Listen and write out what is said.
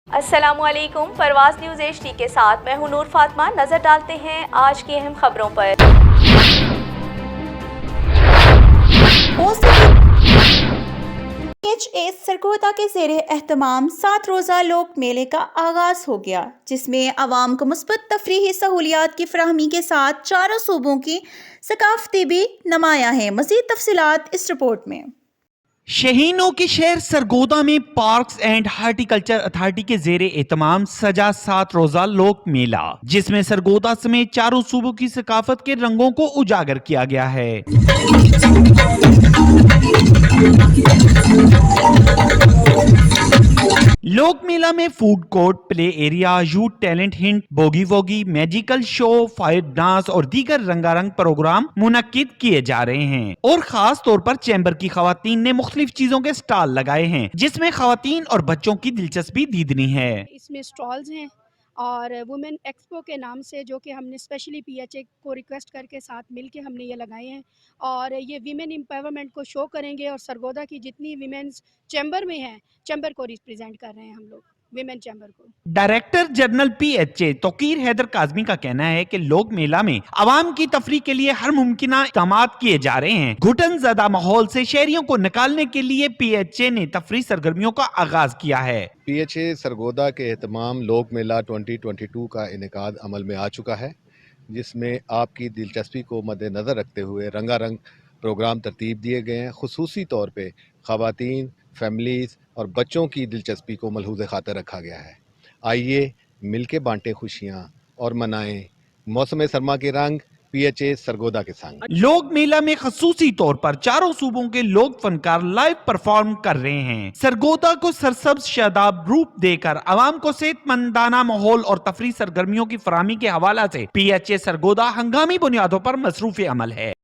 अस्सलामु अलैकुम। परवाज़ news HD के साथ मैं हूं नूर फातिमा। नजर डालते हैं आज की अहम खबरों पर। PHA सरगोदा के ज़ेरे एहतमाम 7 रोज़ा लोक मेले का आगाज़ हो गया, जिसमें आवाम को मुस्बत तफरीही सहूलियात की फराहमी के साथ चारों सूबों की सकाफती भी नुमायां हैं। मज़ीद तफसीलात इस रिपोर्ट में। शहीनों के शहर सरगोदा में पार्क्स एंड हार्टिकल्चर अथॉरिटी के ज़ेरे एहतमाम सजा 7 रोज़ा लोक मेला, जिसमें सरगोदा समेत चारों सूबों की सकाफत के रंगों को उजागर किया गया है। लोक मेला में food court, play area, youth talent hint, bogie वोगी, मैजिकल शो, फायर डांस और दीगर रंगारंग प्रोग्राम मुनक्किद किए जा रहे हैं और खास तौर पर चैम्बर की खवातीन ने मुख्तलिफ चीजों के स्टॉल लगाए हैं, जिसमें खवातीन और बच्चों की दिलचस्पी दीदनी है। इसमें स्टॉल्स हैं और वुमेन एक्सपो के नाम से, जो कि हमने स्पेशली PHA को रिक्वेस्ट करके साथ मिलके हमने ये लगाए हैं और ये वीमेन एम्पावरमेंट को शो करेंगे और सरगोदा की जितनी वीमेंस चैम्बर में हैं, चैम्बर को रिप्रेजेंट कर रहे हैं हम लोग, विमेन चैम्बर को। Director general PHA Tauqeer Haider Kazmi का कहना है कि लोक मेला में आवाम की तफरीह के लिए हर मुमकिन इक़दाम किए जा रहे हैं। घुटन ज़दा माहौल से शहरियों को निकालने के लिए PHA ने तफरीह सरगर्मियों का आगाज किया है। PHA सरगोदा के एहतमाम लोक मेला 2022 का इनेकाद अमल में आ चुका है, जिसमें आपकी दिलचस्पी को मद्देनज़र रखते हुए रंगारंग प्रोग्राम तरतीब दिए गए हैं। खुसूसी तौर पे ख़वातीन, फैमिलीज़ और बच्चों की दिलचस्पी को मलहूज़ खातिर रखा गया है। आइए मिलके बांटें खुशियाँ और मनाएं मौसम सरमा के रंग PHA सरगोदा के संग। लोक मेला में खसूसी तौर पर चारों सूबों के लोक फनकार लाइव परफॉर्म कर रहे हैं। सरगोदा को सरसब्ज शादाब रूप देकर आवाम को सेहतमंदाना माहौल और तफरीह सरगर्मियों की फराहमी के हवाला से PHA सरगोदा हंगामी बुनियादों पर मसरूफ अमल है।